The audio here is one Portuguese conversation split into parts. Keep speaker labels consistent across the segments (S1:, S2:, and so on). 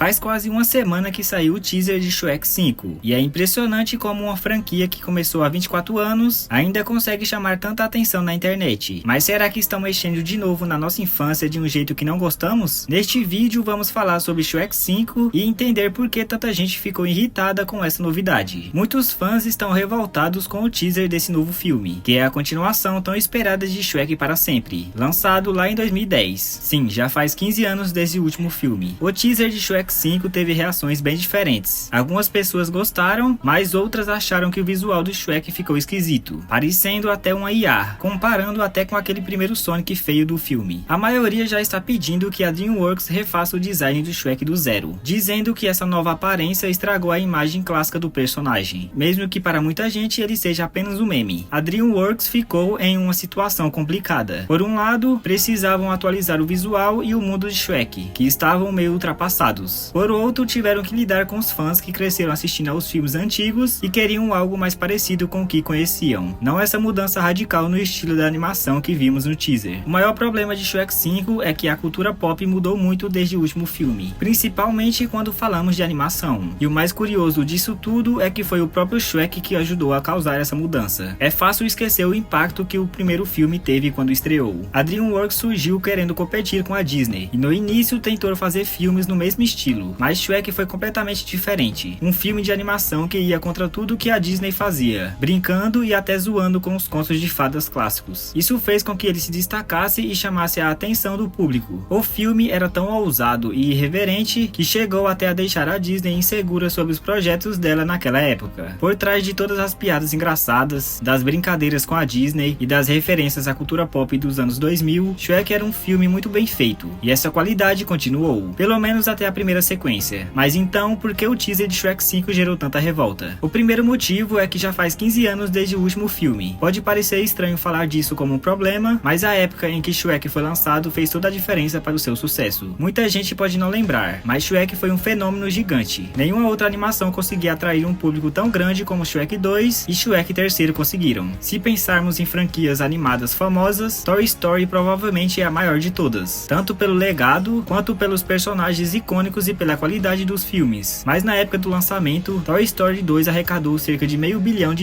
S1: Faz quase uma semana que saiu o teaser de Shrek 5, e é impressionante como uma franquia que começou há 24 anos ainda consegue chamar tanta atenção na internet. Mas será que estão mexendo de novo na nossa infância de um jeito que não gostamos? Neste vídeo vamos falar sobre Shrek 5 e entender por que tanta gente ficou irritada com essa novidade. Muitos fãs estão revoltados com o teaser desse novo filme, que é a continuação tão esperada de Shrek para sempre, lançado lá em 2010. Sim, já faz 15 anos desde o último filme. O teaser de Shrek 5 teve reações bem diferentes. Algumas pessoas gostaram, mas outras acharam que o visual do Shrek ficou esquisito, parecendo até uma IA, comparando até com aquele primeiro Sonic feio do filme. A maioria já está pedindo que a DreamWorks refaça o design do Shrek do zero, dizendo que essa nova aparência estragou a imagem clássica do personagem, mesmo que para muita gente ele seja apenas um meme. A DreamWorks ficou em uma situação complicada. Por um lado, precisavam atualizar o visual e o mundo de Shrek, que estavam meio ultrapassados. Por outro, tiveram que lidar com os fãs que cresceram assistindo aos filmes antigos e queriam algo mais parecido com o que conheciam, não essa mudança radical no estilo da animação que vimos no teaser. O maior problema de Shrek 5 é que a cultura pop mudou muito desde o último filme, principalmente quando falamos de animação. E o mais curioso disso tudo é que foi o próprio Shrek que ajudou a causar essa mudança. É fácil esquecer o impacto que o primeiro filme teve quando estreou. A DreamWorks surgiu querendo competir com a Disney, e no início tentou fazer filmes no mesmo estilo, mas Shrek foi completamente diferente. Um filme de animação que ia contra tudo que a Disney fazia, brincando e até zoando com os contos de fadas clássicos. Isso fez com que ele se destacasse e chamasse a atenção do público. O filme era tão ousado e irreverente que chegou até a deixar a Disney insegura sobre os projetos dela naquela época. Por trás de todas as piadas engraçadas, das brincadeiras com a Disney e das referências à cultura pop dos anos 2000, Shrek era um filme muito bem feito, e essa qualidade continuou, pelo menos até a primeira sequência. Mas então, por que o teaser de Shrek 5 gerou tanta revolta? O primeiro motivo é que já faz 15 anos desde o último filme. Pode parecer estranho falar disso como um problema, mas a época em que Shrek foi lançado fez toda a diferença para o seu sucesso. Muita gente pode não lembrar, mas Shrek foi um fenômeno gigante. Nenhuma outra animação conseguia atrair um público tão grande como Shrek 2 e Shrek 3 conseguiram. Se pensarmos em franquias animadas famosas, Toy Story provavelmente é a maior de todas, tanto pelo legado, quanto pelos personagens icônicos e pela qualidade dos filmes. Mas na época do lançamento, Toy Story 2 arrecadou cerca de $500 milhão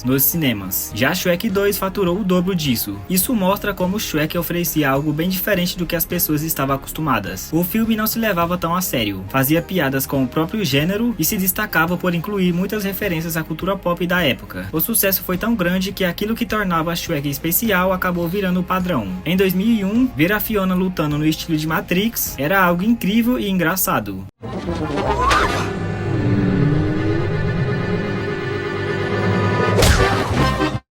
S1: nos cinemas. Já Shrek 2 faturou o dobro disso. Isso mostra como Shrek oferecia algo bem diferente do que as pessoas estavam acostumadas. O filme não se levava tão a sério, fazia piadas com o próprio gênero e se destacava por incluir muitas referências à cultura pop da época. O sucesso foi tão grande que aquilo que tornava Shrek especial acabou virando o padrão. Em 2001, ver a Fiona lutando no estilo de Matrix era algo incrível e engraçado.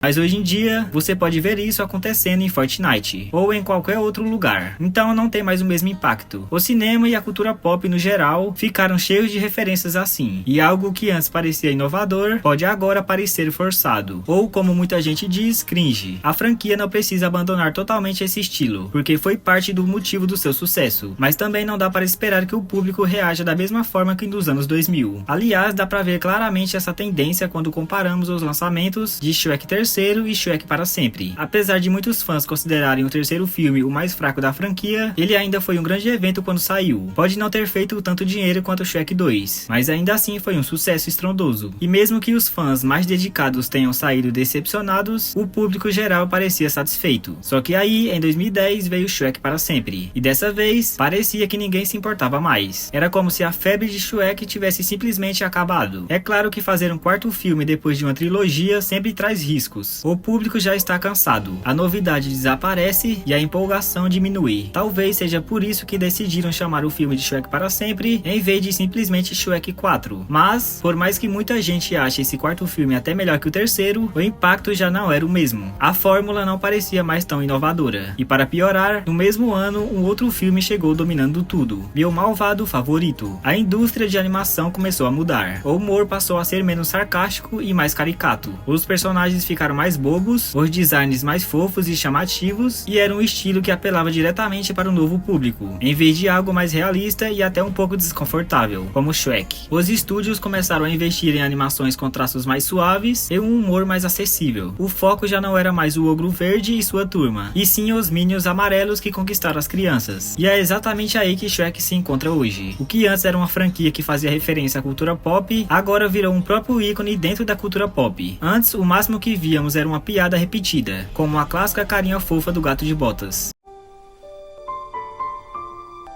S1: Mas hoje em dia, você pode ver isso acontecendo em Fortnite, ou em qualquer outro lugar. Então não tem mais o mesmo impacto. O cinema e a cultura pop no geral ficaram cheios de referências assim, e algo que antes parecia inovador, pode agora parecer forçado, ou como muita gente diz, cringe. A franquia não precisa abandonar totalmente esse estilo, porque foi parte do motivo do seu sucesso, mas também não dá para esperar que o público reaja da mesma forma que nos anos 2000. Aliás, dá para ver claramente essa tendência quando comparamos os lançamentos de Shrek 3 e Shrek para sempre. Apesar de muitos fãs considerarem o terceiro filme o mais fraco da franquia, ele ainda foi um grande evento quando saiu. Pode não ter feito tanto dinheiro quanto o Shrek 2, mas ainda assim foi um sucesso estrondoso. E mesmo que os fãs mais dedicados tenham saído decepcionados, o público geral parecia satisfeito. Só que aí, em 2010, veio Shrek para sempre. E dessa vez, parecia que ninguém se importava mais. Era como se a febre de Shrek tivesse simplesmente acabado. É claro que fazer um quarto filme depois de uma trilogia sempre traz riscos. O público já está cansado, a novidade desaparece e a empolgação diminui. Talvez seja por isso que decidiram chamar o filme de Shrek para sempre, em vez de simplesmente Shrek 4. Mas, por mais que muita gente ache esse quarto filme até melhor que o terceiro, o impacto já não era o mesmo. A fórmula não parecia mais tão inovadora. E para piorar, no mesmo ano, um outro filme chegou dominando tudo. Meu malvado favorito. A indústria de animação começou a mudar. O humor passou a ser menos sarcástico e mais caricato. Os personagens ficaram ficaram mais bobos, os designs mais fofos e chamativos, e era um estilo que apelava diretamente para o novo público, em vez de algo mais realista e até um pouco desconfortável, como Shrek. Os estúdios começaram a investir em animações com traços mais suaves e um humor mais acessível. O foco já não era mais o ogro verde e sua turma, e sim os Minions amarelos que conquistaram as crianças. E é exatamente aí que Shrek se encontra hoje. O que antes era uma franquia que fazia referência à cultura pop, agora virou um próprio ícone dentro da cultura pop. Antes, o máximo que víamos era uma piada repetida, como a clássica carinha fofa do gato de botas.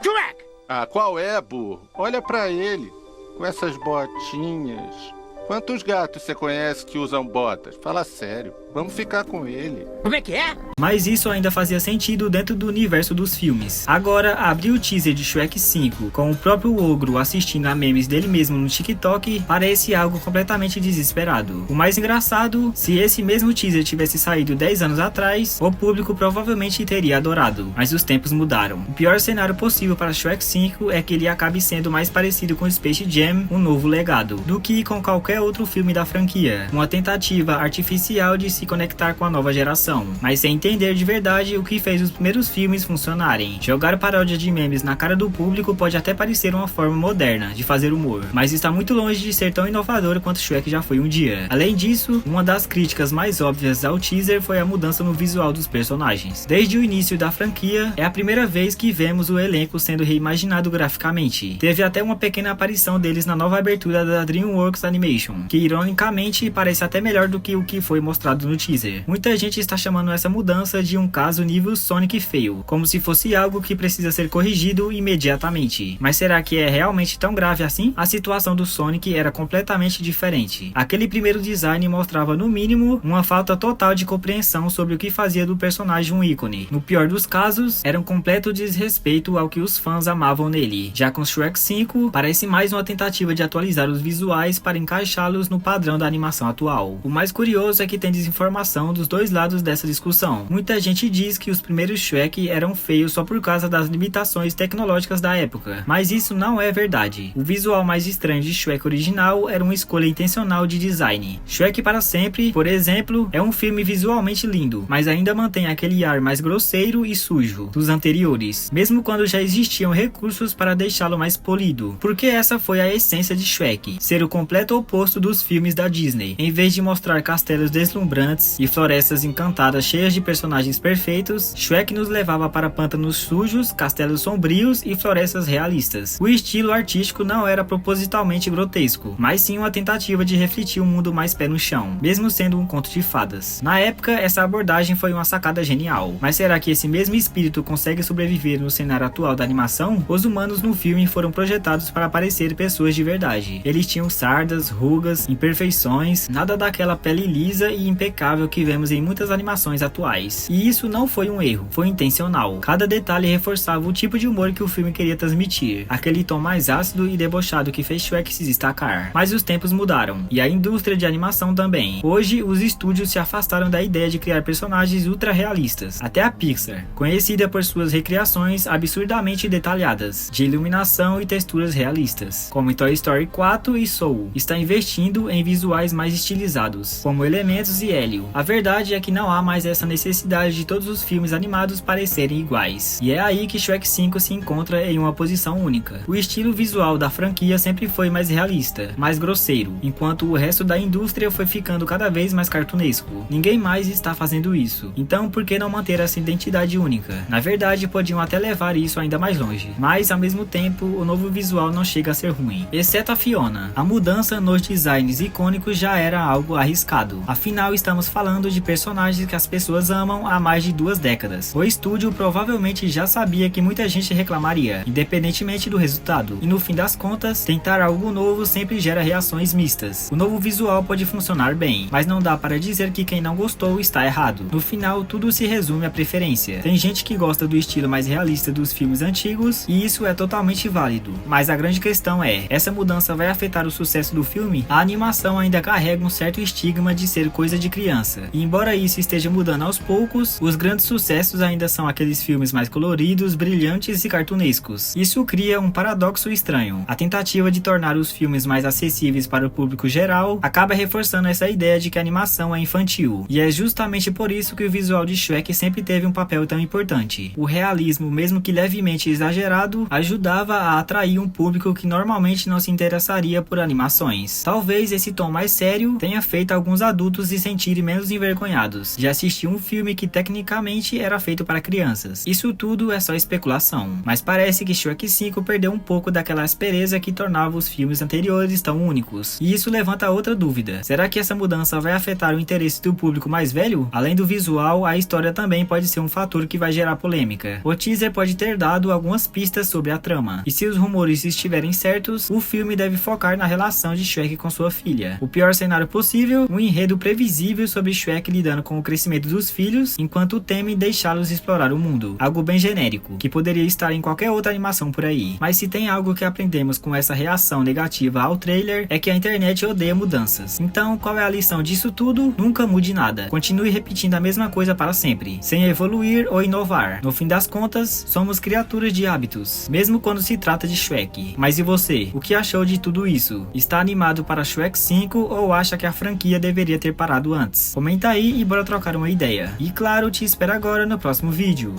S2: Shrek! Ah, qual é, burro? Olha pra ele, com essas botinhas. Quantos gatos você conhece que usam botas? Fala sério, vamos ficar com ele.
S3: Como é que é?
S1: Mas isso ainda fazia sentido dentro do universo dos filmes. Agora, abrir o teaser de Shrek 5 com o próprio ogro assistindo a memes dele mesmo no TikTok parece algo completamente desesperado. O mais engraçado, se esse mesmo teaser tivesse saído 10 anos atrás, o público provavelmente teria adorado, mas os tempos mudaram. O pior cenário possível para Shrek 5 é que ele acabe sendo mais parecido com Space Jam, um novo legado, do que com qualquer outro filme da franquia, uma tentativa artificial de se conectar com a nova geração, mas sem entender de verdade o que fez os primeiros filmes funcionarem. Jogar paródia de memes na cara do público pode até parecer uma forma moderna de fazer humor, mas está muito longe de ser tão inovador quanto Shrek já foi um dia. Além disso, uma das críticas mais óbvias ao teaser foi a mudança no visual dos personagens. Desde o início da franquia, é a primeira vez que vemos o elenco sendo reimaginado graficamente. Teve até uma pequena aparição deles na nova abertura da DreamWorks Animation, que ironicamente parece até melhor do que o que foi mostrado no teaser. Muita gente está chamando essa mudança de um caso nível Sonic Fail, como se fosse algo que precisa ser corrigido imediatamente. Mas será que é realmente tão grave assim? A situação do Sonic era completamente diferente. Aquele primeiro design mostrava no mínimo uma falta total de compreensão sobre o que fazia do personagem um ícone. No pior dos casos, era um completo desrespeito ao que os fãs amavam nele. Já com Shrek 5, parece mais uma tentativa de atualizar os visuais para encaixá-los no padrão da animação atual. O mais curioso é que tem desinformação dos dois lados dessa discussão. Muita gente diz que os primeiros Shrek eram feios só por causa das limitações tecnológicas da época, mas isso não é verdade. O visual mais estranho de Shrek original era uma escolha intencional de design. Shrek para Sempre, por exemplo, é um filme visualmente lindo, mas ainda mantém aquele ar mais grosseiro e sujo dos anteriores, mesmo quando já existiam recursos para deixá-lo mais polido, porque essa foi a essência de Shrek, ser o completo oposto dos filmes da Disney. Em vez de mostrar castelos deslumbrantes e florestas encantadas cheias de personagens perfeitos, Shrek nos levava para pântanos sujos, castelos sombrios e florestas realistas. O estilo artístico não era propositalmente grotesco, mas sim uma tentativa de refletir um mundo mais pé no chão, mesmo sendo um conto de fadas. Na época, essa abordagem foi uma sacada genial, mas será que esse mesmo espírito consegue sobreviver no cenário atual da animação? Os humanos no filme foram projetados para parecer pessoas de verdade. Eles tinham sardas, rugas, imperfeições, nada daquela pele lisa e impecável que vemos em muitas animações atuais. E isso não foi um erro, foi intencional. Cada detalhe reforçava o tipo de humor que o filme queria transmitir, aquele tom mais ácido e debochado que fez Shrek se destacar. Mas os tempos mudaram, e a indústria de animação também. Hoje, os estúdios se afastaram da ideia de criar personagens ultra realistas. Até a Pixar, conhecida por suas recriações absurdamente detalhadas, de iluminação e texturas realistas, como em Toy Story 4 e Soul, está investindo em visuais mais estilizados, como Elementos e Hélio. A verdade é que não há mais essa necessidade de todos os filmes animados parecerem iguais, e é aí que Shrek 5 se encontra em uma posição única. O estilo visual da franquia sempre foi mais realista, mais grosseiro, enquanto o resto da indústria foi ficando cada vez mais cartunesco. Ninguém mais está fazendo isso, então por que não manter essa identidade única? Na verdade, podiam até levar isso ainda mais longe, mas ao mesmo tempo, o novo visual não chega a ser ruim, exceto a Fiona. A mudança nos designs icônicos já era algo arriscado, afinal estamos falando de personagens que as pessoas amam há mais de 2 décadas. O estúdio provavelmente já sabia que muita gente reclamaria, independentemente do resultado, e no fim das contas, tentar algo novo sempre gera reações mistas. O novo visual pode funcionar bem, mas não dá para dizer que quem não gostou está errado. No final, tudo se resume à preferência. Tem gente que gosta do estilo mais realista dos filmes antigos, e isso é totalmente válido. Mas a grande questão é, essa mudança vai afetar o sucesso do filme? A animação ainda carrega um certo estigma de ser coisa de criança criança. E embora isso esteja mudando aos poucos, os grandes sucessos ainda são aqueles filmes mais coloridos, brilhantes e cartunescos. Isso cria um paradoxo estranho. A tentativa de tornar os filmes mais acessíveis para o público geral acaba reforçando essa ideia de que a animação é infantil. E é justamente por isso que o visual de Shrek sempre teve um papel tão importante. O realismo, mesmo que levemente exagerado, ajudava a atrair um público que normalmente não se interessaria por animações. Talvez esse tom mais sério tenha feito alguns adultos se sentirem menos envergonhados de assistir um filme que tecnicamente era feito para crianças. Isso tudo é só especulação, mas parece que Shrek 5 perdeu um pouco daquela aspereza que tornava os filmes anteriores tão únicos. E isso levanta outra dúvida: será que essa mudança vai afetar o interesse do público mais velho? Além do visual, a história também pode ser um fator que vai gerar polêmica. O teaser pode ter dado algumas pistas sobre a trama, e se os rumores estiverem certos, o filme deve focar na relação de Shrek com sua filha. O pior cenário possível, um enredo previsível sobre Shrek lidando com o crescimento dos filhos, enquanto teme deixá-los explorar o mundo. Algo bem genérico, que poderia estar em qualquer outra animação por aí. Mas se tem algo que aprendemos com essa reação negativa ao trailer, é que a internet odeia mudanças. Então, qual é a lição disso tudo? Nunca mude nada. Continue repetindo a mesma coisa para sempre, sem evoluir ou inovar. No fim das contas, somos criaturas de hábitos, mesmo quando se trata de Shrek. Mas e você? O que achou de tudo isso? Está animado para Shrek 5 ou acha que a franquia deveria ter parado antes? Comenta aí e bora trocar uma ideia. E claro, te espero agora no próximo vídeo.